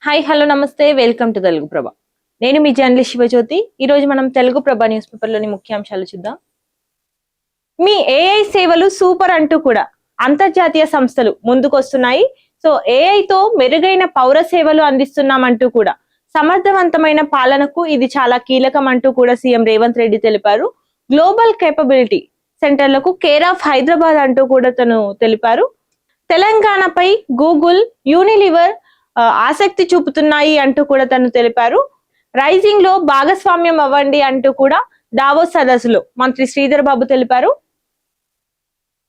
Hi hello నమస్తే welcome to Telugu ప్రభ. నేను మీ journalist Shivajyothi. ఈరోజు మనం తెలుగు ప్రభ న్యూస్ పేపర్లోని ముఖ్యాంశాలు చూద్దాం. మీ ఏఐ సేవలు సూపర్ అంటూ కూడా అంతర్జాతీయ సంస్థలు ముందుకొస్తున్నాయి. సో ఏఐతో మెరుగైన పౌర సేవలు అందిస్తున్నామంటూ కూడా సమర్థవంతమైన పాలనకు ఇది చాలా కీలకం అంటూ కూడా సీఎం రేవంత్ రెడ్డి తెలిపారు. గ్లోబల్ కేపబిలిటీ సెంటర్లకు కేర్ ఆఫ్ హైదరాబాద్ అంటూ కూడా తను తెలిపారు. తెలంగాణపై గూగుల్, యూనిలివర్ ఆసక్తి చూపుతున్నాయి అంటూ కూడా తను తెలిపారు. రైజింగ్ లో భాగస్వామ్యం అవ్వండి అంటూ కూడా దావోస్ సదస్సులో మంత్రి శ్రీధర్ బాబు తెలిపారు.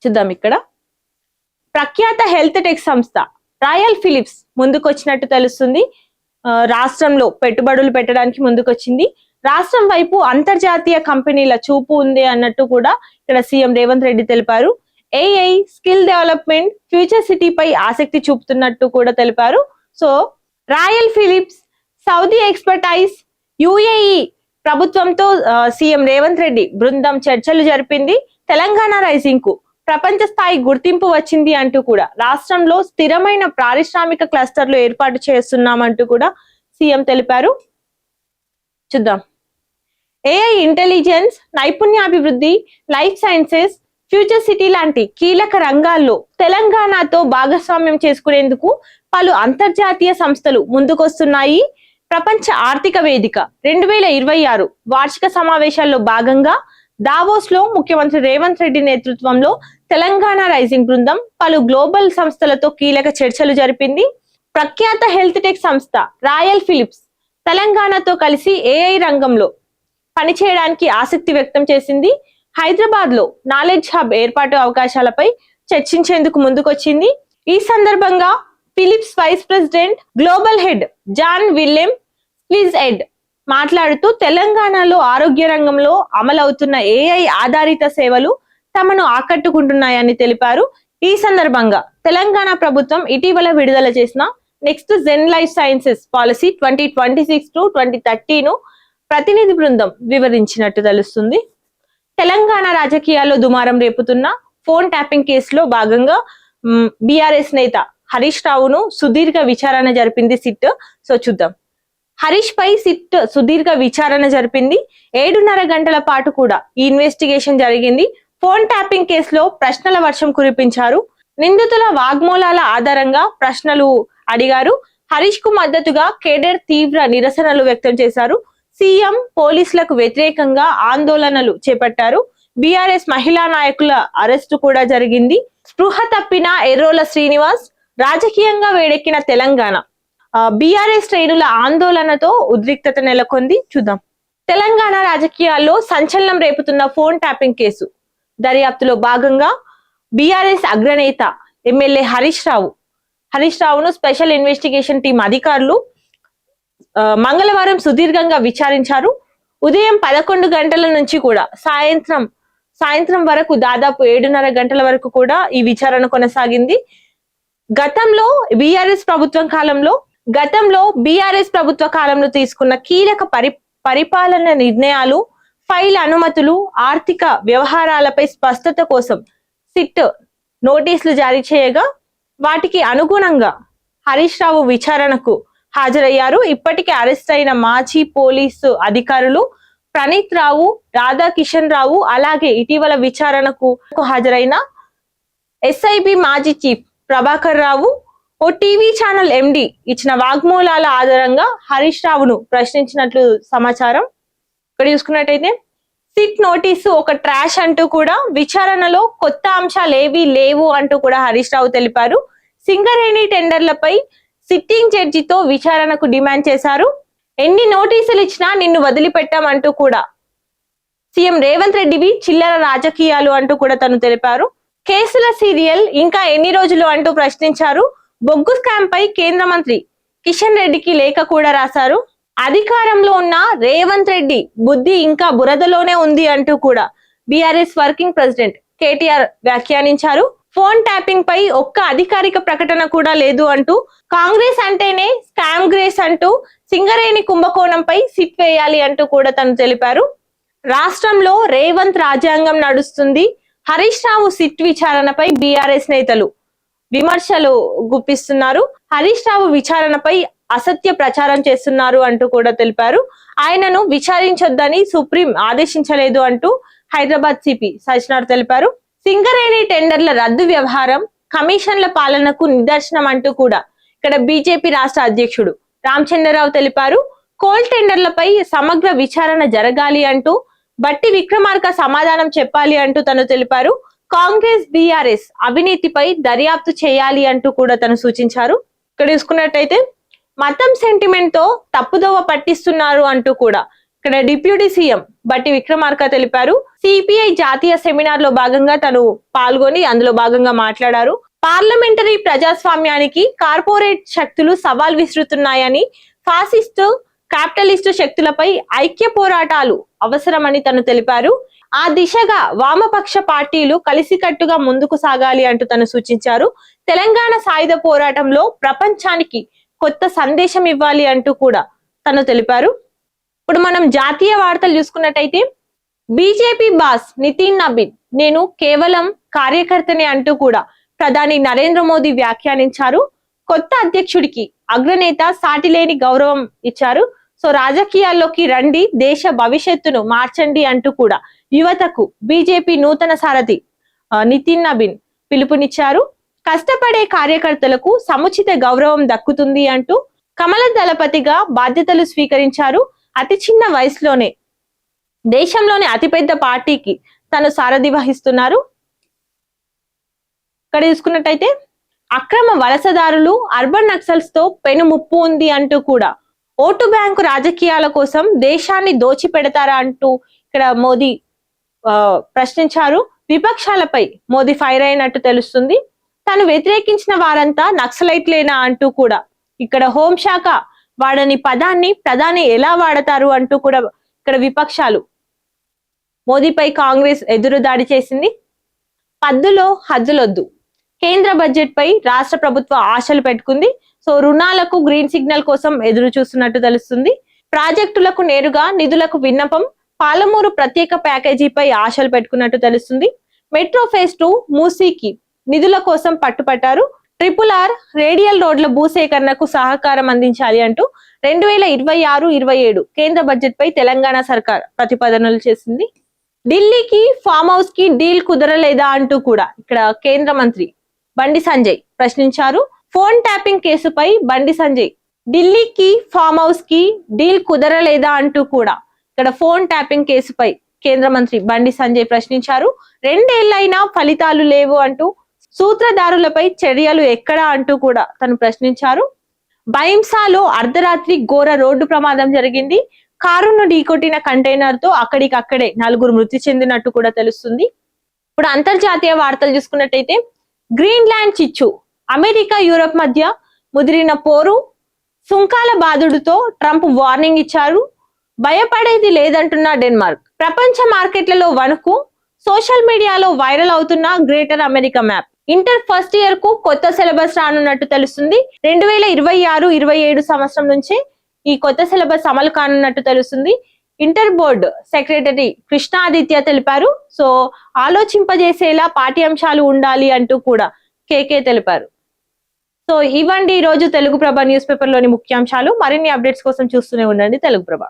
చూద్దాం. ఇక్కడ ప్రఖ్యాత హెల్త్ టెక్ సంస్థ రాయల్ ఫిలిప్స్ ముందుకొచ్చినట్టు తెలుస్తుంది. రాష్ట్రంలో పెట్టుబడులు పెట్టడానికి ముందుకొచ్చింది. రాష్ట్రం వైపు అంతర్జాతీయ కంపెనీల చూపు ఉంది అన్నట్టు కూడా ఇక్కడ సీఎం రేవంత్ రెడ్డి తెలిపారు. ఏఐ, స్కిల్ డెవలప్మెంట్, ఫ్యూచర్ సిటీపై ఆసక్తి చూపుతున్నట్టు కూడా తెలిపారు. So Royal Philips, Saudi expertise, UAE ప్రభుత్వంతో సీఎం రేవంత్ రెడ్డి బృందం చర్చలు జరిపింది. తెలంగాణ రైజింగ్ కు ప్రపంచ స్థాయి గుర్తింపు వచ్చింది అంటూ కూడా రాష్ట్రంలో స్థిరమైన పారిశ్రామిక క్లస్టర్లు ఏర్పాటు చేస్తున్నామంటూ కూడా సీఎం తెలిపారు. చూద్దాం. ఏఐ, ఇంటెలిజెన్స్, నైపుణ్యాభివృద్ధి, లైఫ్ సైన్సెస్, ఫ్యూచర్ సిటీ లాంటి కీలక రంగాల్లో తెలంగాణతో భాగస్వామ్యం చేసుకునేందుకు పలు అంతర్జాతీయ సంస్థలు ముందుకొస్తున్నాయి. ప్రపంచ ఆర్థిక వేదిక 2026 వార్షిక సమావేశాల్లో భాగంగా దావోస్ లో ముఖ్యమంత్రి రేవంత్ రెడ్డి నేతృత్వంలో తెలంగాణ రైజింగ్ బృందం పలు గ్లోబల్ సంస్థలతో కీలక చర్చలు జరిపింది. ప్రఖ్యాత హెల్త్ టెక్ సంస్థ రాయల్ ఫిలిప్స్ తెలంగాణతో కలిసి ఏఐ రంగంలో పనిచేయడానికి ఆసక్తి వ్యక్తం చేసింది. హైదరాబాద్ లో నాలెడ్జ్ హబ్ ఏర్పాటు అవకాశాలపై చర్చించేందుకు ముందుకొచ్చింది. ఈ సందర్భంగా Philips vice president, global head Jan Willem స్క్విజ్ ఎడ్ మాట్లాడుతూ తెలంగాణలో ఆరోగ్య రంగంలో అమలవుతున్న ఏఐ ఆధారిత సేవలు తమను ఆకట్టుకుంటున్నాయని తెలిపారు. ఈ సందర్భంగా తెలంగాణ ప్రభుత్వం ఇటీవల విడుదల చేసిన next gen life sciences policy 2026 to 2030 ను ప్రతినిధి బృందం వివరించినట్టు తెలుస్తుంది. తెలంగాణ రాజకీయాల్లో దుమారం రేపుతున్న ఫోన్ ట్యాపింగ్ కేసులో భాగంగా బీఆర్ఎస్ నేత హరీష్ రావును సుదీర్ఘ విచారణ జరిపింది సిట్. సో చూద్దాం. హరీష్ పై సిట్ సుదీర్ఘ విచారణ జరిపింది. 7.5 గంటల పాటు కూడా ఈ ఇన్వెస్టిగేషన్ జరిగింది. ఫోన్ ట్యాపింగ్ కేసులో ప్రశ్నల వర్షం కురిపించారు. నిందితుల వాగ్మూలాల ఆధారంగా ప్రశ్నలు అడిగారు. హరీష్ కు మద్దతుగా కేడర్ తీవ్ర నిరసనలు వ్యక్తం చేశారు. సీఎం, పోలీసులకు వ్యతిరేకంగా ఆందోళనలు చేపట్టారు. బీఆర్ఎస్ మహిళా నాయకుల అరెస్టు కూడా జరిగింది. స్పృహ తప్పిన ఎర్రోల శ్రీనివాస్, రాజకీయంగా వేడెక్కిన తెలంగాణ, బీఆర్ఎస్ శ్రేణుల ఆందోళనతో ఉద్రిక్తత నెలకొంది. చూద్దాం. తెలంగాణ రాజకీయాల్లో సంచలనం రేపుతున్న ఫోన్ ట్యాపింగ్ కేసు దర్యాప్తులో భాగంగా బీఆర్ఎస్ అగ్రనేత ఎమ్మెల్యే హరీష్ రావును స్పెషల్ ఇన్వెస్టిగేషన్ టీం అధికారులు మంగళవారం సుదీర్ఘంగా విచారించారు. ఉదయం 11 గంటల నుంచి కూడా సాయంత్రం వరకు దాదాపు 7.5 గంటల వరకు కూడా ఈ విచారణ కొనసాగింది. గతంలో బీఆర్ఎస్ ప్రభుత్వ కాలంలో తీసుకున్న కీలక పరిపాలన నిర్ణయాలు, ఫైల్ అనుమతులు, ఆర్థిక వ్యవహారాలపై స్పష్టత కోసం సిట్ నోటీసులు జారీ చేయగా వాటికి అనుగుణంగా హరీష్ రావు విచారణకు హాజరయ్యారు. ఇప్పటికే అరెస్ట్ అయిన మాజీ పోలీసు అధికారులు ప్రణీత్ రావు, రాధాకిషన్ రావు, అలాగే ఇటీవల విచారణకు హాజరైన ఎస్ఐబి మాజీ చీఫ్ ప్రభాకర్ రావు, ఓ టీవీ ఛానల్ ఎండి ఇచ్చిన వాగ్మూలాల ఆధారంగా హరీష్ రావును ప్రశ్నించినట్లు సమాచారం. ఇక్కడ చూసుకున్నట్టయితే సిట్ నోటీసు ఒక ట్రాష్ అంటూ కూడా విచారణలో కొత్త అంశాలు ఏవీ లేవు అంటూ కూడా హరీష్ రావు తెలిపారు. సింగరేణి టెండర్లపై సిట్టింగ్ జడ్జితో విచారణకు డిమాండ్ చేశారు. ఎన్ని నోటీసులు ఇచ్చినా నిన్ను వదిలిపెట్టామంటూ కూడా సీఎం రేవంత్ రెడ్డివి చిల్లర రాజకీయాలు అంటూ కూడా తను తెలిపారు. కేసుల సీరియల్ ఇంకా ఎన్ని రోజులు అంటూ ప్రశ్నించారు. బొగ్గు స్కామ్ పై కేంద్ర మంత్రి కిషన్ రెడ్డికి లేఖ కూడా రాశారు. అధికారంలో ఉన్న రేవంత్ రెడ్డి బుద్ధి ఇంకా బురదలోనే ఉంది అంటూ కూడా బీఆర్ఎస్ వర్కింగ్ ప్రెసిడెంట్ కేటీఆర్ వ్యాఖ్యానించారు. ఫోన్ ట్యాపింగ్ పై ఒక్క అధికారిక ప్రకటన కూడా లేదు అంటూ, కాంగ్రెస్ అంటేనే స్కామ్ గ్రేస్ అంటూ సింగరేణి కుంభకోణంపై సిట్ వేయాలి అంటూ కూడా తను తెలిపారు. రాష్ట్రంలో రేవంత్ రాజ్యాంగం నడుస్తుంది. హరీష్ రావు సిట్ విచారణపై బీఆర్ఎస్ నేతలు విమర్శలు గుప్పిస్తున్నారు. హరీష్ రావు విచారణపై అసత్య ప్రచారం చేస్తున్నారు అంటూ కూడా తెలిపారు. ఆయనను విచారించొద్దని సుప్రీం ఆదేశించలేదు అంటూ హైదరాబాద్ సిపి సజ్జనార్ తెలిపారు. సింగరేణి టెండర్ల రద్దు వ్యవహారం కమిషన్ల పాలనకు నిదర్శనం అంటూ కూడా ఇక్కడ బీజేపీ రాష్ట్ర అధ్యక్షుడు రామచంద్రరావు తెలిపారు. కోల్ టెండర్లపై సమగ్ర విచారణ జరగాలి అంటూ బట్టి విక్రమార్క సమాధానం చెప్పాలి అంటూ తను తెలిపారు. కాంగ్రెస్ బీఆర్ఎస్ అవినీతిపై దర్యాప్తు చేయాలి అంటూ కూడా తను సూచించారు. ఇక్కడ చూసుకున్నట్టయితే మతం సెంటిమెంట్ తో తప్పుదోవ పట్టిస్తున్నారు అంటూ కూడా ఇక్కడ డిప్యూటీ సీఎం బట్టి విక్రమార్క తెలిపారు. సిపిఐ జాతీయ సెమినార్ లో భాగంగా తను పాల్గొని అందులో భాగంగా మాట్లాడారు. పార్లమెంటరీ ప్రజాస్వామ్యానికి కార్పొరేట్ శక్తులు సవాల్ విసురుతున్నాయని, ఫాసిస్టు క్యాపిటలిస్టు శక్తులపై ఐక్య పోరాటాలు అవసరమని తను తెలిపారు. ఆ దిశగా వామపక్ష పార్టీలు కలిసికట్టుగా ముందుకు సాగాలి అంటూ తను సూచించారు. తెలంగాణ సాయుధ పోరాటంలో ప్రపంచానికి కొత్త సందేశం ఇవ్వాలి అంటూ కూడా తను తెలిపారు. ఇప్పుడు మనం జాతీయ వార్తలు చూసుకున్నట్టయితే బీజేపీ బాస్ నితిన్ నబీన్ నేను కేవలం కార్యకర్తనే అంటూ కూడా ప్రధాని నరేంద్ర మోదీ వ్యాఖ్యానించారు. కొత్త అధ్యక్షుడికి అగ్రనేత సాటిలేని గౌరవం ఇచ్చారు. సో రాజకీయాల్లోకి రండి, దేశ భవిష్యత్తును మార్చండి అంటూ కూడా యువతకు బీజేపీ నూతన సారథి నితిన్ నబీన్ పిలుపునిచ్చారు. కష్టపడే కార్యకర్తలకు సముచిత గౌరవం దక్కుతుంది అంటూ కమల దళపతిగా బాధ్యతలు స్వీకరించారు. అతి చిన్న వయసులోనే దేశంలోని అతిపెద్ద పార్టీకి తను సారథి వహిస్తున్నారు. ఇక్కడ చూసుకున్నట్టయితే అక్రమ వలసదారులు, అర్బన్ నక్సల్స్ తో పెను ముప్పు ఉంది అంటూ కూడా ఓటు బ్యాంకు రాజకీయాల కోసం దేశాన్ని దోచిపెడతారా అంటూ ఇక్కడ మోదీ ప్రశ్నించారు. విపక్షాలపై మోదీ ఫైర్ అయినట్టు తెలుస్తుంది. తను వ్యతిరేకించిన వారంతా నక్సలైట్లేనా అంటూ కూడా ఇక్కడ హోంశాఖ వాడని పదాన్ని ప్రధాని ఎలా వాడతారు అంటూ కూడా ఇక్కడ విపక్షాలు మోదీపై కాంగ్రెస్ ఎదురుదాడి చేసింది. పద్దులో హద్దులొద్దు, కేంద్ర బడ్జెట్ పై రాష్ట్ర ప్రభుత్వ ఆశలు పెట్టుకుంది. సో రుణాలకు గ్రీన్ సిగ్నల్ కోసం ఎదురు చూస్తున్నట్టు తెలుస్తుంది. ప్రాజెక్టులకు నేరుగా నిధులకు విన్నపం, పాలమూరు ప్రత్యేక ప్యాకేజీపై ఆశలు పెట్టుకున్నట్టు తెలుస్తుంది. మెట్రో ఫేజ్ 2 మూసీకి నిధుల కోసం పట్టుపట్టారు. RRR రేడియల్ రోడ్ల భూసేకరణకు సహకారం అందించాలి అంటూ 2026-27 కేంద్ర బడ్జెట్ పై తెలంగాణ సర్కార్ ప్రతిపాదనలు చేసింది. ఢిల్లీకి ఫామ్ హౌస్ కి డీల్ కుదరలేదా అంటూ కూడా ఇక్కడ కేంద్ర మంత్రి బండి సంజయ్ ప్రశ్నించారు. ఫోన్ ట్యాపింగ్ కేసుపై బండి సంజయ్ ఢిల్లీకి ఫామ్ హౌస్ కి డీల్ కుదరలేదా అంటూ కూడా ఇక్కడ ఫోన్ ట్యాపింగ్ కేసుపై కేంద్ర మంత్రి బండి సంజయ్ ప్రశ్నించారు. 2 ఏళ్లైనా ఫలితాలు లేవు అంటూ సూత్రధారులపై చర్యలు ఎక్కడా అంటూ కూడా తను ప్రశ్నించారు. బైంసాలో అర్ధరాత్రి ఘోర రోడ్డు ప్రమాదం జరిగింది. కారును ఢీకొట్టిన కంటైనర్ తో అక్కడికక్కడే 4 మృతి చెందినట్టు కూడా తెలుస్తుంది. ఇప్పుడు అంతర్జాతీయ వార్తలు చూసుకున్నట్టయితే గ్రీన్లాండ్ చిచ్చు, అమెరికా యూరప్ మధ్య ముదిరిన పోరు, సుంకాల బాధుడుతో ట్రంప్ వార్నింగ్ ఇచ్చారు. భయపడేది లేదంటున్న డెన్మార్క్. ప్రపంచ మార్కెట్లలో వణుకు, సోషల్ మీడియాలో వైరల్ అవుతున్న greater America map. Inter first year కు కొత్త సిలబస్ రానున్నట్టు తెలుస్తుంది. 2026-27 సంవత్సరం నుంచి ఈ కొత్త సిలబస్ అమలు కానున్నట్టు తెలుస్తుంది. ఇంటర్ బోర్డు సెక్రటరీ కృష్ణాదిత్య తెలిపారు. సో ఆలోచింపజేసేలా పాఠ్యాంశాలు ఉండాలి అంటూ కూడా కేకే తెలిపారు. సో ఇవండి ఈ రోజు తెలుగు ప్రభ న్యూస్ పేపర్ లోని ముఖ్యాంశాలు. మరిన్ని అప్డేట్స్ కోసం చూస్తూనే ఉండండి తెలుగు ప్రభ.